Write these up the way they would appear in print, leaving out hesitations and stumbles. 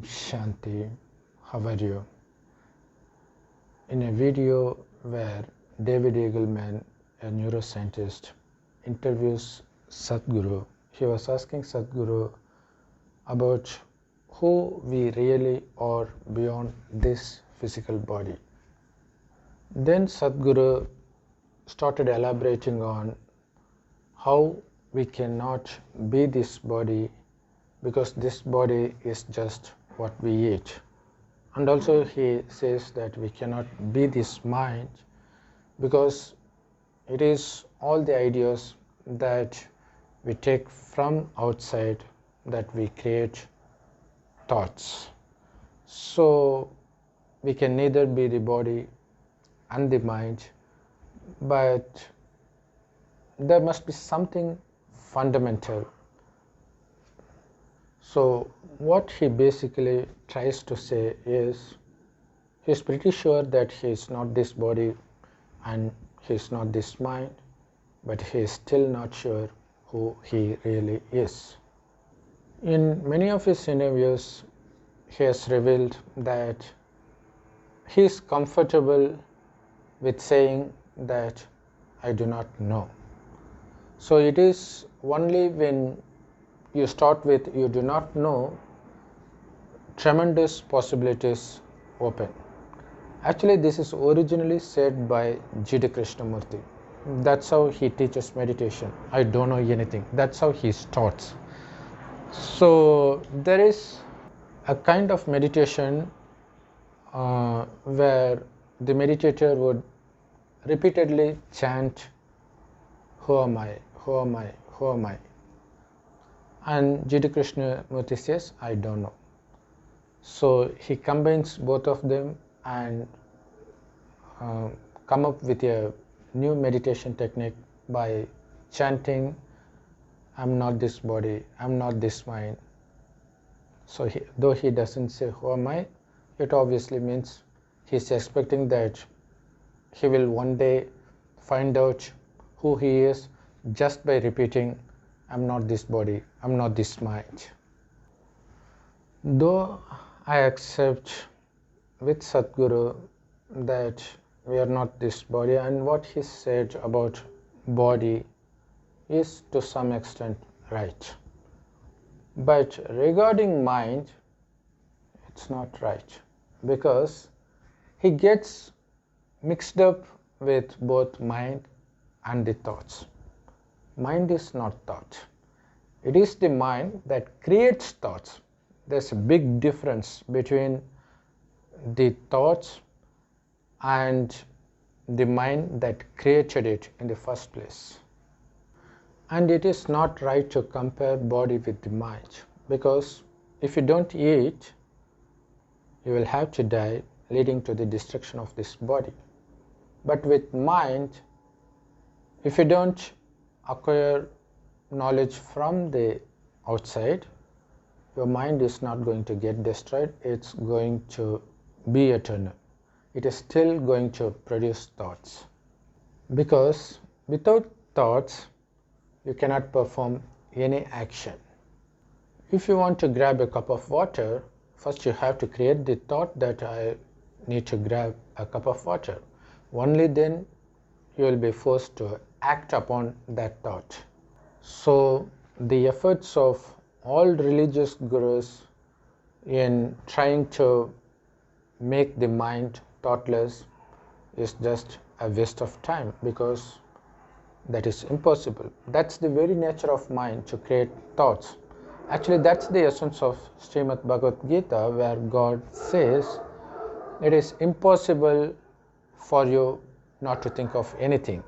Shanti, how are you? In a video where David Eagleman, a neuroscientist, interviews Sadhguru, he was asking Sadhguru about who we really are beyond this physical body. Then Sadhguru started elaborating on how we cannot be this body because this body is just what we eat. And also he says that we cannot be this mind because it is all the ideas that we take from outside that we create thoughts. So we can neither be the body and the mind, but there must be something fundamental. So what he basically tries to say is, he is pretty sure that he is not this body and he is not this mind, but he is still not sure who he really is. In many of his interviews, he has revealed that he is comfortable with saying that I do not know. So it is only when you start with you do not know, tremendous possibilities open. Actually, this is originally said by G.D. Krishnamurti. That's how he teaches meditation. I don't know anything. That's how he starts. So there is a kind of meditation where the meditator would repeatedly chant, who am I, who am I, who am I? And G.D. Krishnamurti says, I don't know. So he combines both of them and come up with a new meditation technique by chanting, I'm not this body, I'm not this mind. So though he doesn't say who am I, it obviously means he's expecting that he will one day find out who he is just by repeating, I'm not this body, I'm not this mind. Though I accept with Sadhguru that we are not this body, and what he said about body is to some extent right. But regarding mind, it's not right, because he gets mixed up with both mind and the thoughts. Mind is not thought. It is the mind that creates thoughts. There's a big difference between the thoughts and the mind that created it in the first place. And it is not right to compare body with the mind, because if you don't eat, you will have to die, leading to the destruction of this body. But with mind, if you don't acquire knowledge from the outside, your mind is not going to get destroyed, it's going to be eternal. It is still going to produce thoughts. Because without thoughts, you cannot perform any action. If you want to grab a cup of water, first you have to create the thought that I need to grab a cup of water. Only then you will be forced to act upon that thought. So the efforts of all religious gurus in trying to make the mind thoughtless is just a waste of time, because that is impossible. That's the very nature of mind, to create thoughts. Actually, that's the essence of Srimad Bhagavad Gita, where God says it is impossible for you not to think of anything,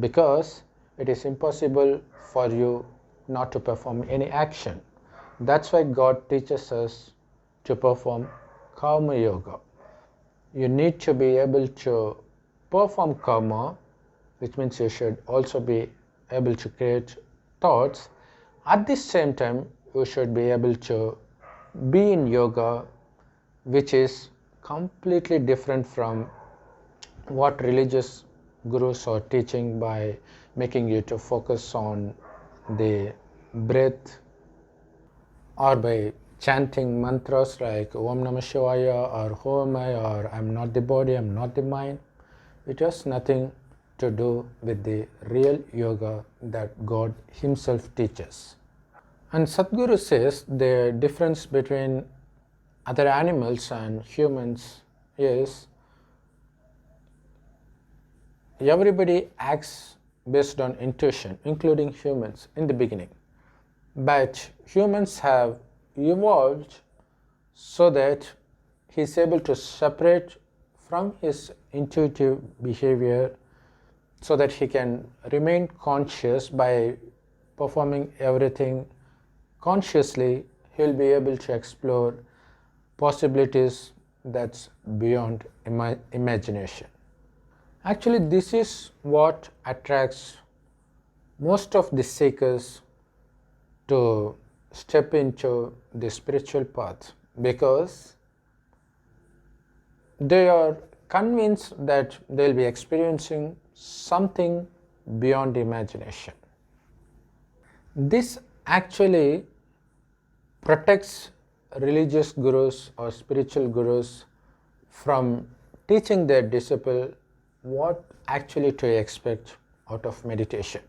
because it is impossible for you not to perform any action. That's why God teaches us to perform karma yoga. You need to be able to perform karma, which means you should also be able to create thoughts. At the same time, you should be able to be in yoga, which is completely different from what religious gurus are teaching by making you to focus on the breath or by chanting mantras like Om Namah Shivaya or Who am I or I'm not the body, I'm not the mind. It has nothing to do with the real yoga that God Himself teaches. And Sadhguru says the difference between other animals and humans is everybody acts based on intuition, including humans in the beginning. But humans have evolved so that he is able to separate from his intuitive behavior so that he can remain conscious by performing everything consciously. He will be able to explore possibilities that's beyond imagination. Actually, this is what attracts most of the seekers to step into the spiritual path, because they are convinced that they'll be experiencing something beyond imagination. This actually protects religious gurus or spiritual gurus from teaching their disciple what actually to expect out of meditation.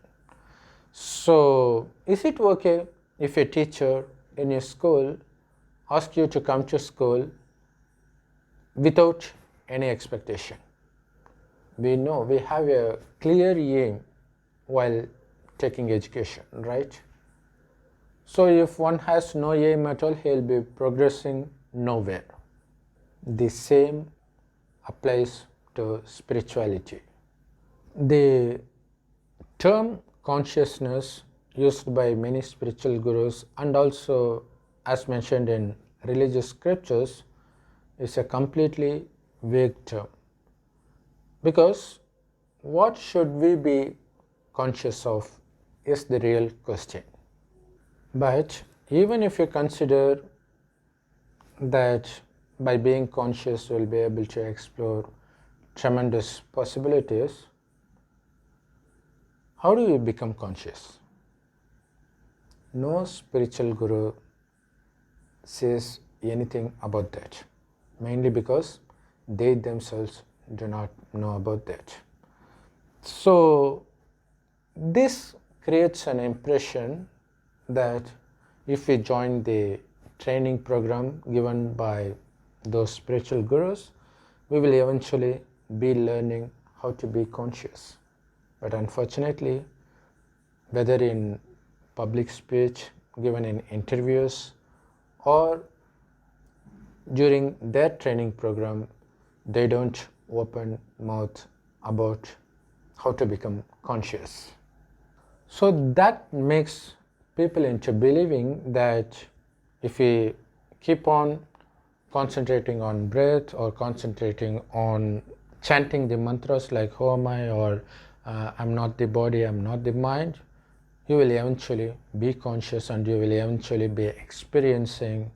So, is it okay if a teacher in your school asks you to come to school without any expectation? We know we have a clear aim while taking education, right? So if one has no aim at all, he will be progressing nowhere. The same applies to spirituality. The term consciousness used by many spiritual gurus and also as mentioned in religious scriptures is a completely vague term, because what should we be conscious of is the real question. But even if you consider that by being conscious we'll be able to explore tremendous possibilities, how do you become conscious? No spiritual guru says anything about that, mainly because they themselves do not know about that. So this creates an impression that if we join the training program given by those spiritual gurus, we will eventually be learning how to be conscious. But unfortunately, whether in public speech, given in interviews, or during their training program, they don't open mouth about how to become conscious. So that makes people into believing that if we keep on concentrating on breath or concentrating on chanting the mantras like Who am I or I'm not the body, I'm not the mind, you will eventually be conscious and you will eventually be experiencing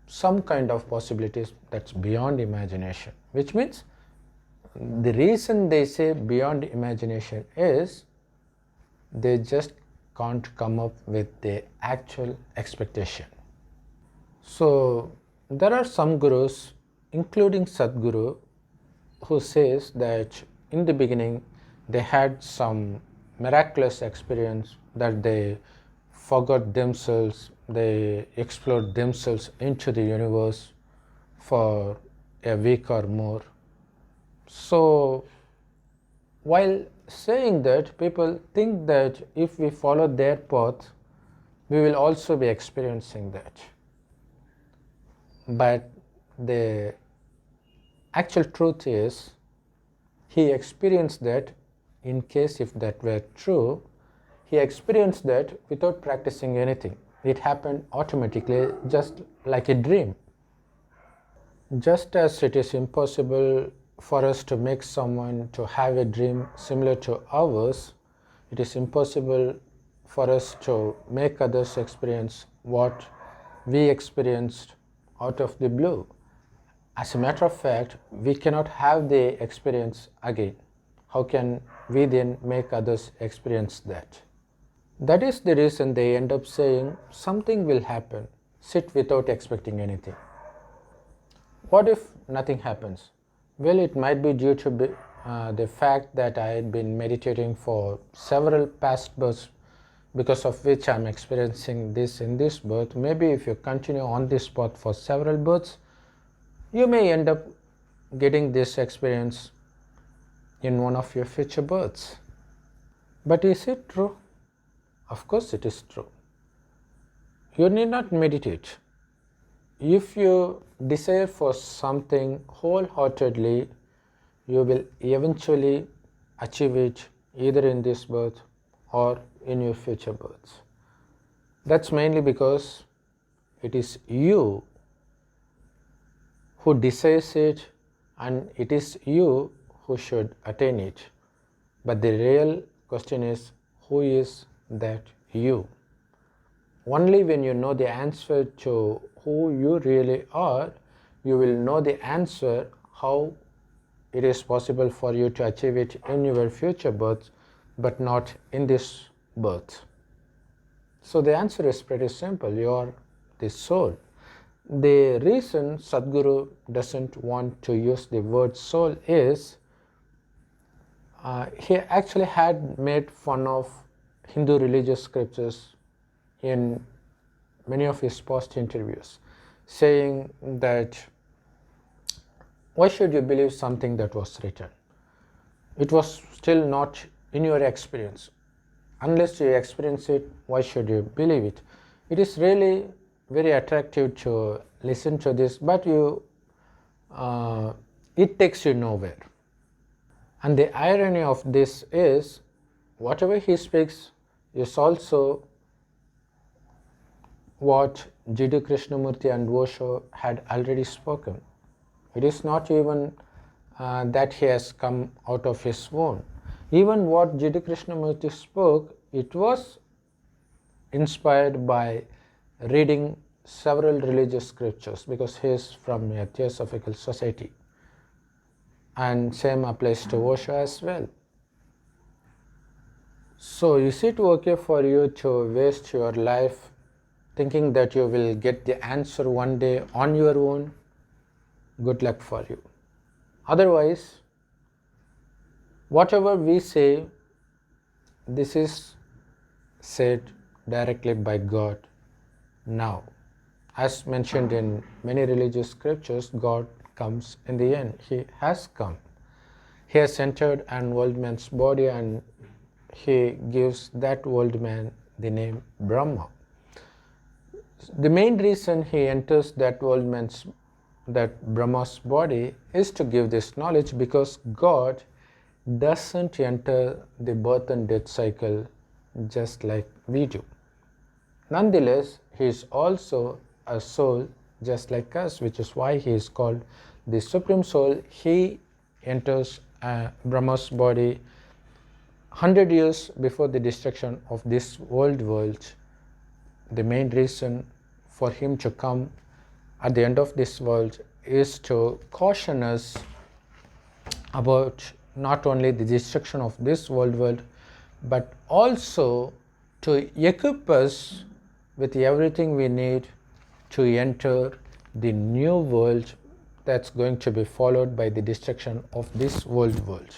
some kind of possibilities that's beyond imagination. Which means the reason they say beyond imagination is they just can't come up with the actual expectation. So there are some gurus, including Sadhguru, who says that in the beginning they had some miraculous experience that they forgot themselves, they explored themselves into the universe for a week or more. So while saying that, people think that if we follow their path, we will also be experiencing that. But the actual truth is, he experienced that. In case if that were true, he experienced that without practicing anything. It happened automatically, just like a dream. Just as it is impossible for us to make someone to have a dream similar to ours, it is impossible for us to make others experience what we experienced out of the blue. As a matter of fact, we cannot have the experience again. How can we then make others experience that? That is the reason they end up saying something will happen, sit without expecting anything. What if nothing happens? Well, it might be due to the fact that I had been meditating for several past births, because of which I'm experiencing this in this birth. Maybe if you continue on this path for several births, you may end up getting this experience in one of your future births. But is it true? Of course it is true. You need not meditate. If you desire for something wholeheartedly, you will eventually achieve it either in this birth or in your future births. That's mainly because it is you who desires it, and it is you who should attain it. But the real question is, who is that you? Only when you know the answer to who you really are, you will know the answer how it is possible for you to achieve it in your future birth, but not in this birth. So the answer is pretty simple. You are the soul. The reason Sadhguru doesn't want to use the word soul is he actually had made fun of Hindu religious scriptures in many of his past interviews, saying that why should you believe something that was written? It was still not in your experience. Unless you experience it, why should you believe it? It is really very attractive to listen to this, but it takes you nowhere. And the irony of this is, whatever he speaks is also what Jiddu Krishnamurti and Osho had already spoken. It is not even that he has come out of his own. Even what Jiddu Krishnamurti spoke, it was inspired by reading several religious scriptures, because he is from a Theosophical society. And same applies to Osho as well. So is it okay for you to waste your life thinking that you will get the answer one day on your own? Good luck for you. Otherwise, whatever we say, this is said directly by God now. As mentioned in many religious scriptures, God comes in the end. He has come. He has entered an old man's body, and he gives that old man the name Brahma. The main reason he enters that Brahma's body is to give this knowledge, because God doesn't enter the birth and death cycle just like we do. Nonetheless, he is also a soul just like us, which is why he is called the Supreme Soul. He enters Brahma's body 100 years before the destruction of this old world. The main reason for him to come at the end of this world is to caution us about not only the destruction of this world, but also to equip us with everything we need to enter the new world that's going to be followed by the destruction of this old world.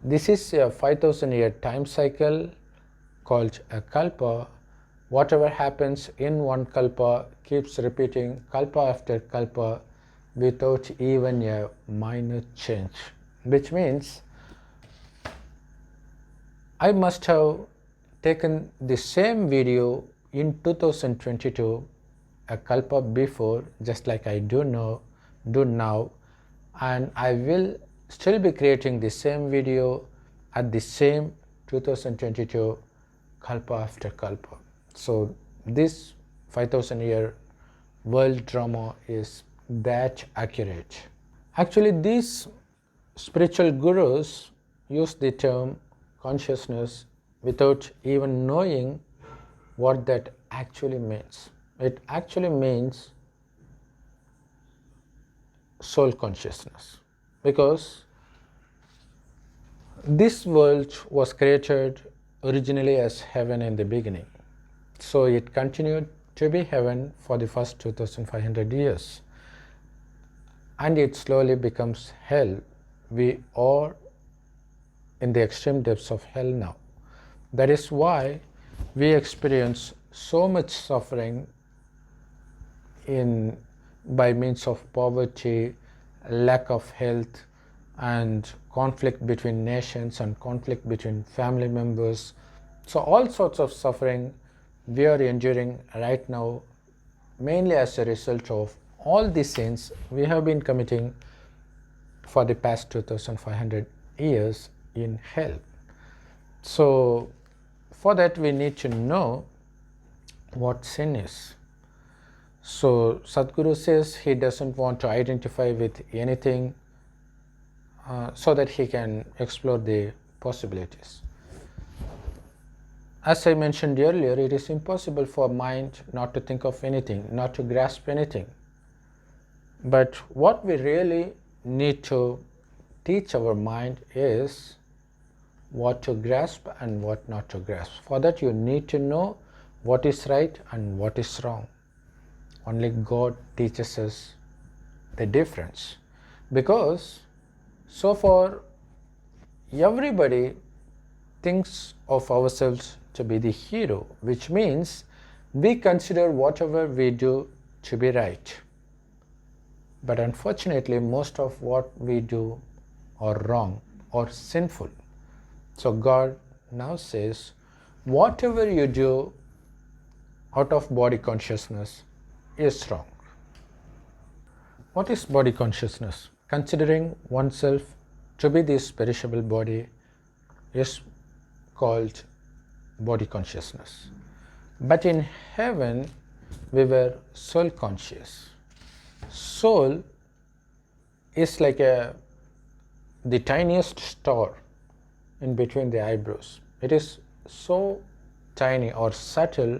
This is a 5,000 year time cycle called a kalpa. Whatever happens in one kalpa keeps repeating kalpa after kalpa without even a minor change, which means I must have taken the same video in 2022, a kalpa before, just like I do now, and I will still be creating the same video at the same 2022 kalpa after kalpa. So this 5,000 year world drama is that accurate. Actually, these spiritual gurus use the term consciousness without even knowing what that actually means. It actually means soul consciousness, because this world was created originally as heaven in the beginning. So it continued to be heaven for the first 2500 years, and it slowly becomes hell. We are in the extreme depths of hell now. That is why we experience so much suffering by means of poverty, lack of health, and conflict between nations and conflict between family members. So all sorts of suffering we are enduring right now, mainly as a result of all the sins we have been committing for the past 2500 years in hell. So for that we need to know what sin is. So Sadhguru says he doesn't want to identify with anything so that he can explore the possibilities. As I mentioned earlier, it is impossible for mind not to think of anything, not to grasp anything. But what we really need to teach our mind is what to grasp and what not to grasp. For that you need to know what is right and what is wrong. Only God teaches us the difference. Because so far everybody thinks of ourselves to be the hero, which means we consider whatever we do to be right. But unfortunately, most of what we do are wrong or sinful. So God now says, whatever you do out of body consciousness is wrong. What is body consciousness? Considering oneself to be this perishable body is called body consciousness. But in heaven, we were soul conscious. Soul is like the tiniest star in between the eyebrows. It is so tiny or subtle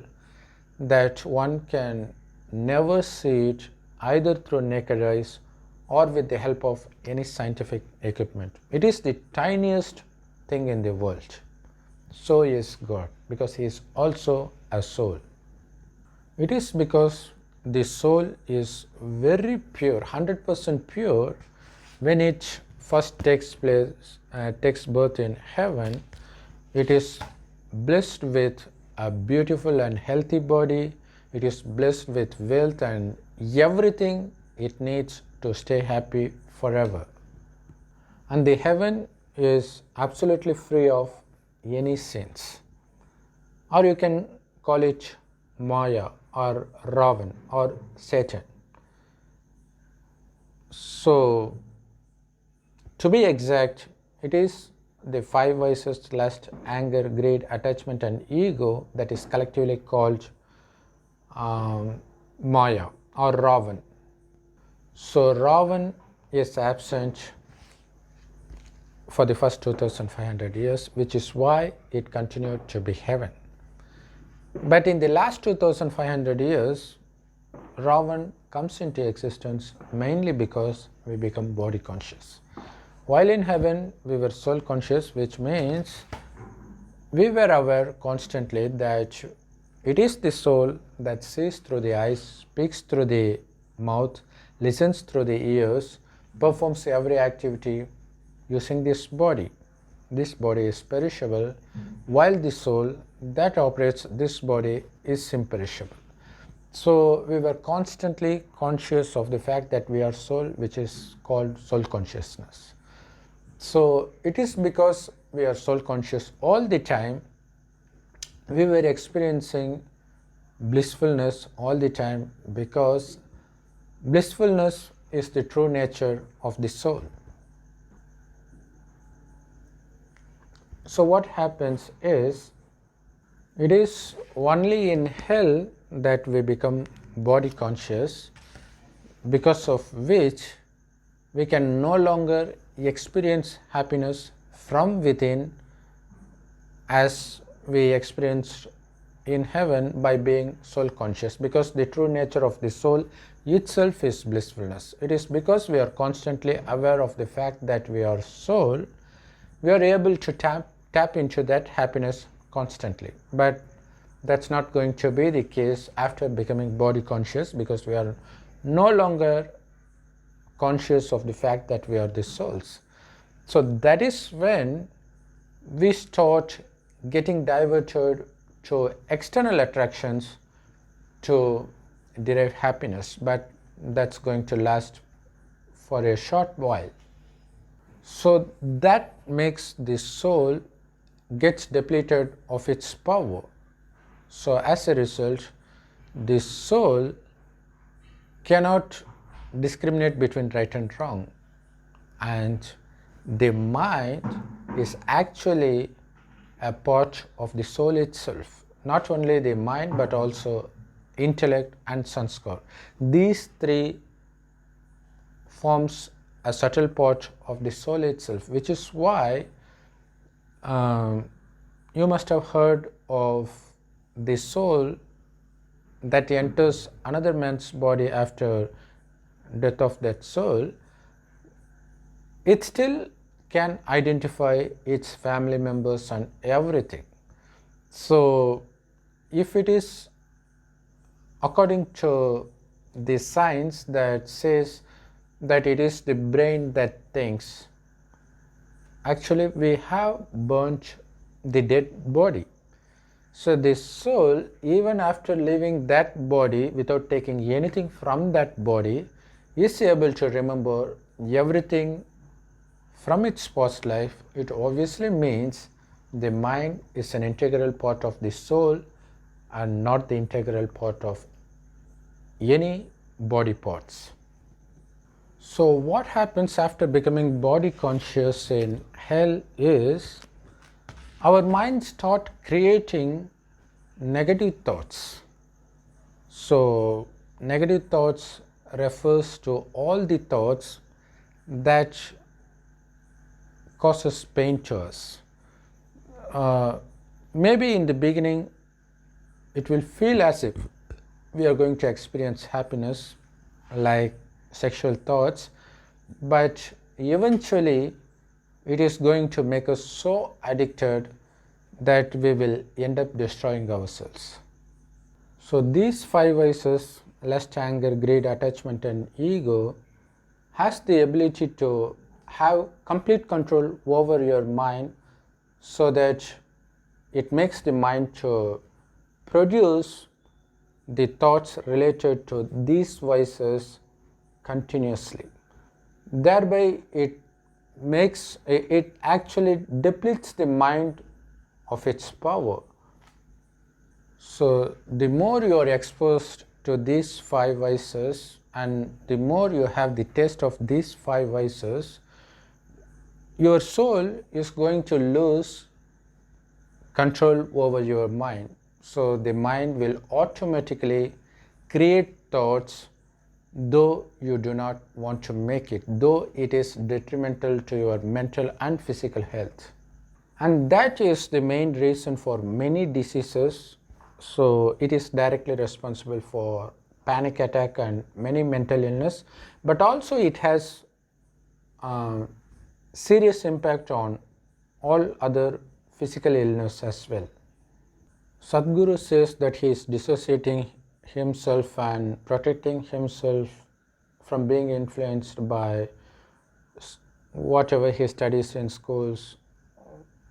that one can never see it either through naked eyes or with the help of any scientific equipment. It is the tiniest thing in the world. So is God, because He is also a soul. It is because the soul is very pure, 100% pure. When it first takes birth in heaven, it is blessed with a beautiful and healthy body. It is blessed with wealth and everything it needs to stay happy forever. And the heaven is absolutely free of any sins. Or you can call it Maya or Ravan or Satan. So, to be exact, it is the five vices: lust, anger, greed, attachment and ego, that is collectively called Maya or Ravan. So Ravan is absent for the first 2500 years, which is why it continued to be heaven. But in the last 2500 years, Ravan comes into existence mainly because we become body conscious. While in heaven we were soul conscious, which means we were aware constantly that it is the soul that sees through the eyes, speaks through the mouth, listens through the ears, performs every activity using this body. This body is perishable, while the soul that operates this body is imperishable. So we were constantly conscious of the fact that we are soul, which is called soul consciousness. So it is because we are soul conscious all the time, we were experiencing blissfulness all the time, because blissfulness is the true nature of the soul. So what happens is, it is only in hell that we become body conscious, because of which we can no longer experience happiness from within as we experienced in heaven by being soul conscious, because the true nature of the soul itself is blissfulness. It is because we are constantly aware of the fact that we are soul, we are able to tap into that happiness constantly. But That's not going to be the case after becoming body conscious, because we are no longer conscious of the fact that we are the souls. So that is when we start getting diverted to external attractions to derive happiness, but that's going to last for a short while. So that makes the soul gets depleted of its power. So as a result, the soul cannot discriminate between right and wrong, and the mind is actually a part of the soul itself. Not only the mind but also intellect and sanskar. These three forms a subtle part of the soul itself, which is why you must have heard of the soul that enters another man's body after death of that soul. It still can identify its family members and everything. So if it is according to the science that says that it is the brain that thinks, actually we have burnt the dead body. So the soul, even after leaving that body without taking anything from that body, is able to remember everything from its past life. It obviously means the mind is an integral part of the soul and not the integral part of any body parts. So what happens after becoming body conscious in hell is our minds start creating negative thoughts. So negative thoughts refers to all the thoughts that causes pain to us. Maybe in the beginning it will feel as if we are going to experience happiness, like sexual thoughts, but eventually it is going to make us so addicted that we will end up destroying ourselves. So these five vices, lust, anger, greed, attachment and ego, has the ability to have complete control over your mind, so that it makes the mind to produce the thoughts related to these vices continuously. Thereby it actually depletes the mind of its power. So the more you are exposed to these five vices and the more you have the taste of these five vices, your soul is going to lose control over your mind. So the mind will automatically create thoughts though you do not want to make it, though it is detrimental to your mental and physical health. And that is the main reason for many diseases. So it is directly responsible for panic attack and many mental illness, but also it has serious impact on all other physical illness as well. Sadhguru says that he is dissociating himself and protecting himself from being influenced by whatever he studies in schools,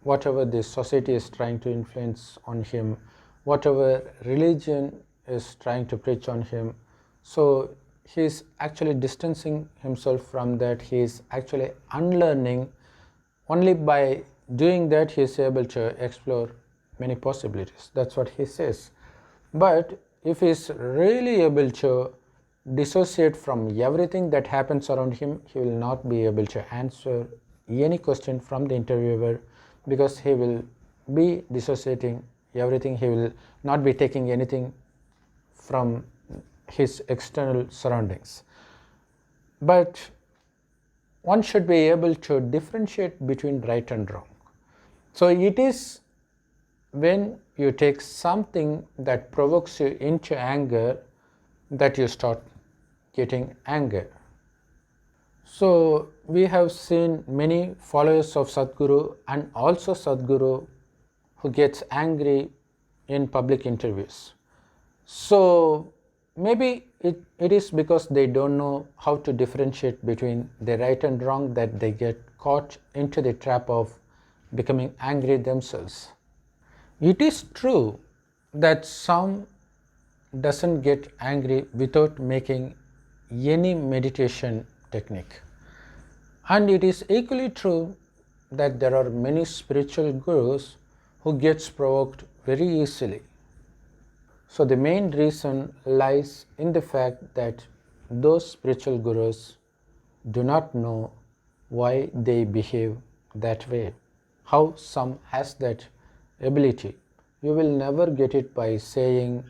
whatever the society is trying to influence on him, whatever religion is trying to preach on him. So he is actually distancing himself from that. He is actually unlearning. Only by doing that he is able to explore many possibilities. That's what he says. But if he is really able to dissociate from everything that happens around him, he will not be able to answer any question from the interviewer, because he will be dissociating everything. He will not be taking anything from his external surroundings. But one should be able to differentiate between right and wrong. So it is when you take something that provokes you into anger that you start getting anger. So we have seen many followers of Sadhguru and also Sadhguru who gets angry in public interviews. So maybe it is because they don't know how to differentiate between the right and wrong that they get caught into the trap of becoming angry themselves. It is true that some doesn't get angry without making any meditation technique. And it is equally true that there are many spiritual gurus who gets provoked very easily. So the main reason lies in the fact that those spiritual gurus do not know why they behave that way. How some has that ability. You will never get it by saying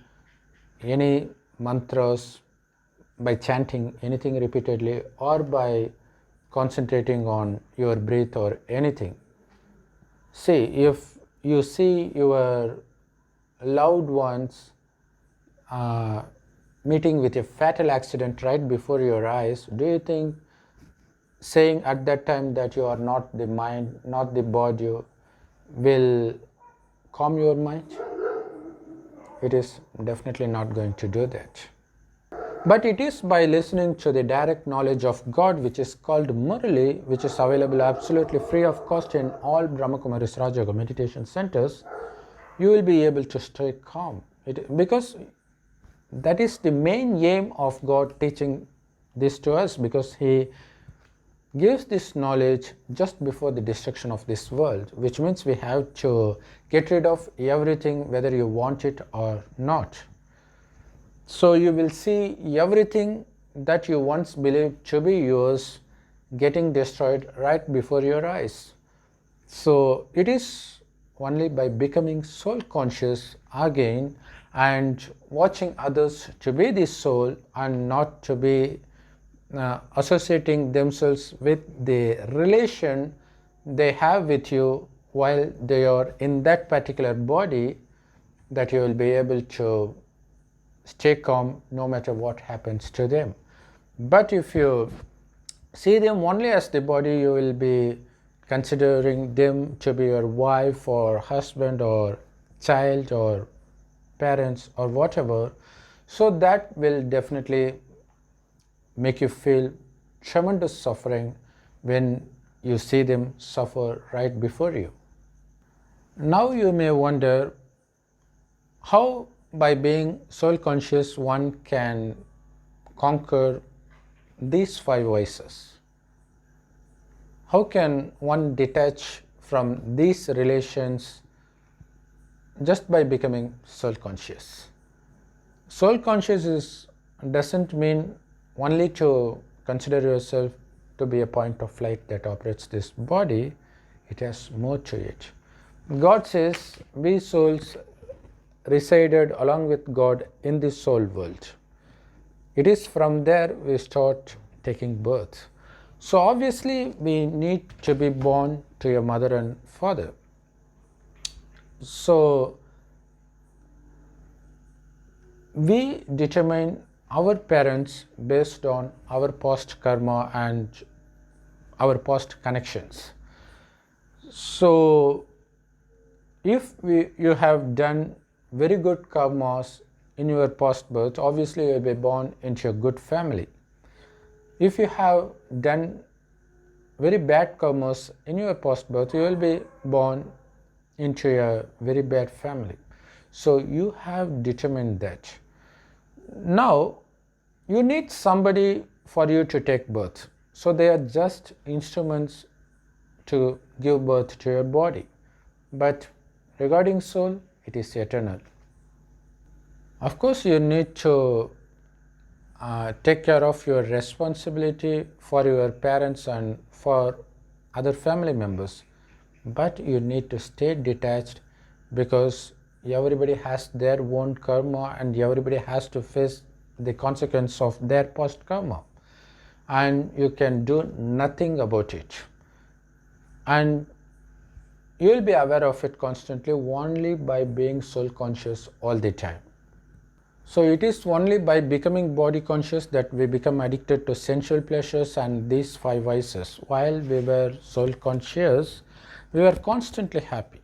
any mantras, by chanting anything repeatedly, or by concentrating on your breath or anything. See, if you see your loved ones meeting with a fatal accident right before your eyes, do you think saying at that time that you are not the mind, not the body, will calm your mind? It is definitely not going to do that. But it is by listening to the direct knowledge of God, which is called Murli, which is available absolutely free of cost in all Brahma Kumaris Raja Yoga meditation centers, you will be able to stay calm. Because that is the main aim of God teaching this to us, because He gives this knowledge just before the destruction of this world, which means we have to get rid of everything whether you want it or not. So you will see everything that you once believed to be yours getting destroyed right before your eyes. So it is only by becoming soul conscious again and watching others to be the soul and not to be associating themselves with the relation they have with you while they are in that particular body, that you will be able to stay calm no matter what happens to them. But if you see them only as the body, you will be considering them to be your wife or husband or child or parents or whatever. So that will definitely make you feel tremendous suffering when you see them suffer right before you. Now you may wonder how by being soul conscious one can conquer these 5 vices. How can one detach from these relations just by becoming soul conscious? Soul conscious doesn't mean only to consider yourself to be a point of light that operates this body. It has more to it. God says we souls resided along with God in the soul world. It is from there we start taking birth. So obviously we need to be born to your mother and father. So we determine our parents based on our past karma and our past connections. So if you have done very good karmas in your past birth, obviously you will be born into a good family. If you have done very bad karmas in your past birth, you will be born into a very bad family. So you have determined that. Now you need somebody for you to take birth. So they are just instruments to give birth to your body. But regarding soul, it is eternal. Of course, you need to take care of your responsibility for your parents and for other family members. But you need to stay detached, because everybody has their own karma and everybody has to face the consequence of their past karma. And you can do nothing about it. And you will be aware of it constantly only by being soul conscious all the time. So it is only by becoming body conscious that we become addicted to sensual pleasures and these 5 vices. While we were soul conscious, we were constantly happy.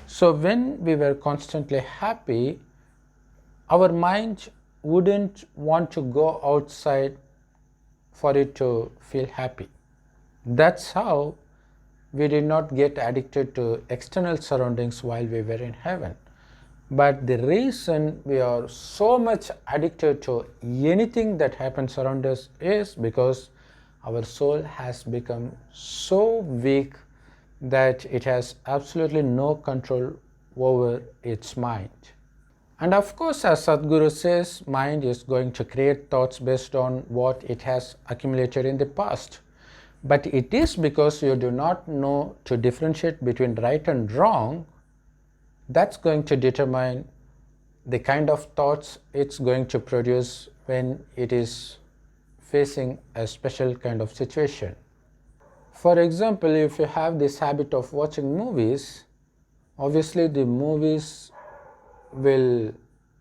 So when we were constantly happy, our mind wouldn't want to go outside for it to feel happy. That's how we did not get addicted to external surroundings while we were in heaven. But the reason we are so much addicted to anything that happens around us is because our soul has become so weak that it has absolutely no control over its mind. And of course, as Sadhguru says, mind is going to create thoughts based on what it has accumulated in the past. But it is because you do not know to differentiate between right and wrong that's going to determine the kind of thoughts it's going to produce when it is facing a special kind of situation. For example, if you have this habit of watching movies, obviously the movies will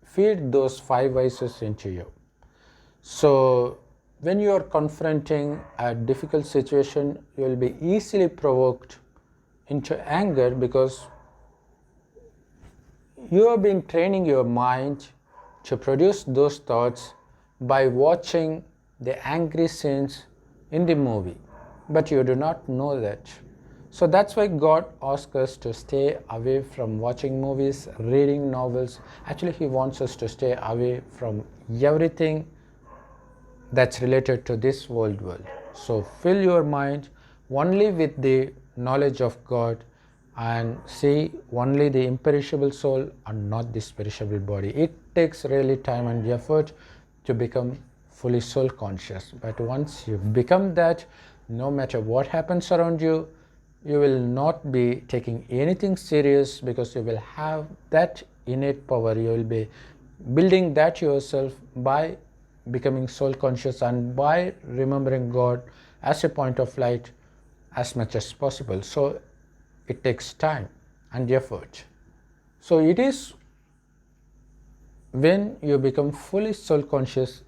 feed those five vices into you. So when you are confronting a difficult situation, you will be easily provoked into anger because you have been training your mind to produce those thoughts by watching the angry scenes in the movie, but you do not know that. So that's why God asks us to stay away from watching movies, reading novels. Actually, He wants us to stay away from everything that's related to this world. So fill your mind only with the knowledge of God and see only the imperishable soul and not this perishable body. It takes really time and effort to become fully soul conscious, but once you become that, no matter what happens around you, you will not be taking anything serious because you will have that innate power. You will be building that yourself by becoming soul conscious and by remembering God as a point of light as much as possible. So it takes time and effort. So it is when you become fully soul conscious,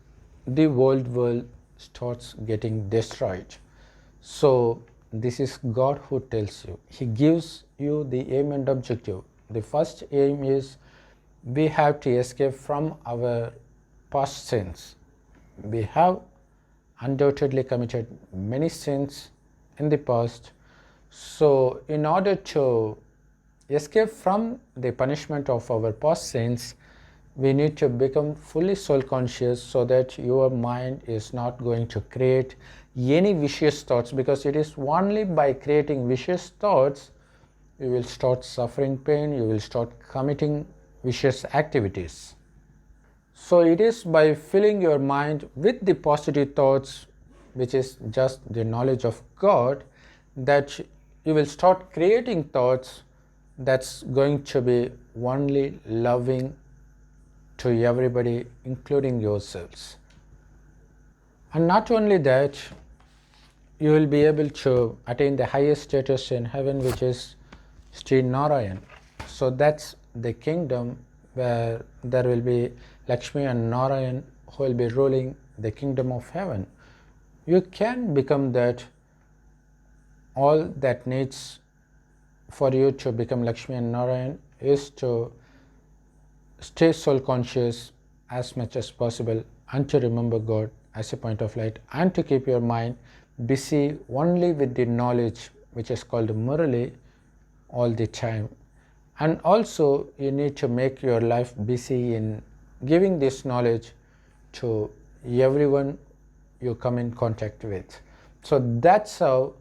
the world starts getting destroyed. So this is God who tells you. He gives you the aim and objective. The first aim is we have to escape from our past sins. We have undoubtedly committed many sins in the past. So in order to escape from the punishment of our past sins, we need to become fully soul conscious so that your mind is not going to create any vicious thoughts, because it is only by creating vicious thoughts you will start suffering pain, you will start committing vicious activities. So it is by filling your mind with the positive thoughts, which is just the knowledge of God, that you will start creating thoughts that's going to be only loving to everybody, including yourselves. And not only that, you will be able to attain the highest status in heaven, which is Sri Narayan. So that's the kingdom where there will be Lakshmi and Narayan who will be ruling the kingdom of heaven. You can become that. All that needs for you to become Lakshmi and Narayan is to stay soul conscious as much as possible and to remember God as a point of light and to keep your mind busy only with the knowledge which is called Murli all the time. And also you need to make your life busy in giving this knowledge to everyone you come in contact with. So that's how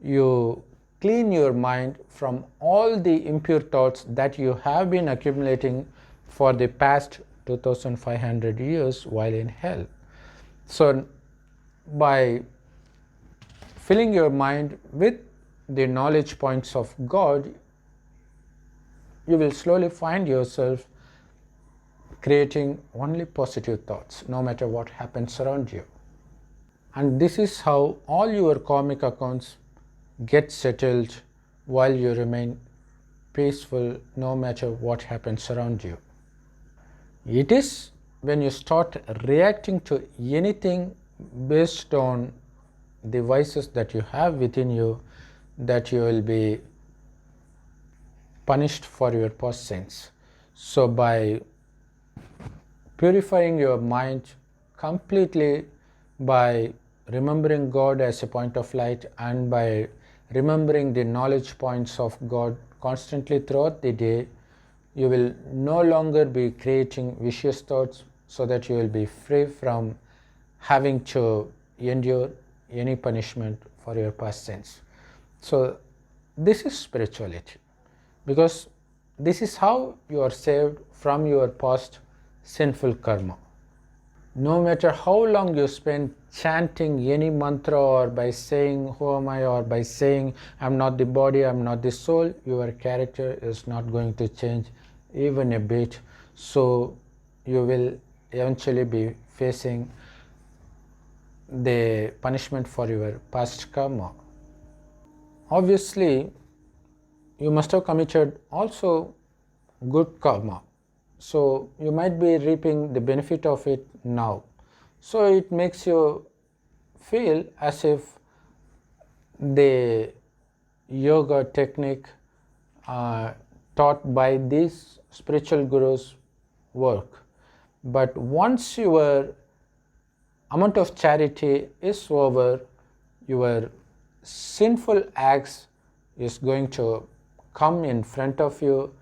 you clean your mind from all the impure thoughts that you have been accumulating for the past 2500 years while in hell. So by filling your mind with the knowledge points of God, you will slowly find yourself creating only positive thoughts no matter what happens around you. And this is how all your karmic accounts get settled while you remain peaceful no matter what happens around you. It is when you start reacting to anything based on the vices that you have within you that you will be punished for your past sins. So by purifying your mind completely, by remembering God as a point of light, and by remembering the knowledge points of God constantly throughout the day, you will no longer be creating vicious thoughts, so that you will be free from having to endure any punishment for your past sins. So this is spirituality, because this is how you are saved from your past sinful karma. No matter how long you spend chanting any mantra, or by saying who am I, or by saying I'm not the body, I'm not the soul, your character is not going to change even a bit. So you will eventually be facing the punishment for your past karma. Obviously, you must have committed also good karma, so you might be reaping the benefit of it now. So it makes you feel as if the yoga technique taught by these spiritual gurus work. But once your amount of charity is over, your sinful acts is going to come in front of you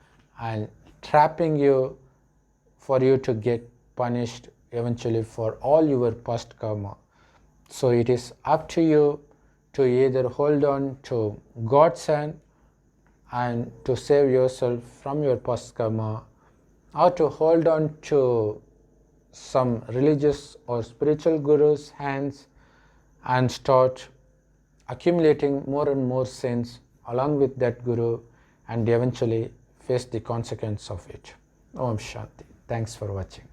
and trapping you, for you to get punished eventually for all your past karma. So it is up to you to either hold on to God's hand and to save yourself from your past karma, or to hold on to some religious or spiritual guru's hands and start accumulating more and more sins along with that guru, and eventually face the consequence of it. Om Shanti. Thanks for watching.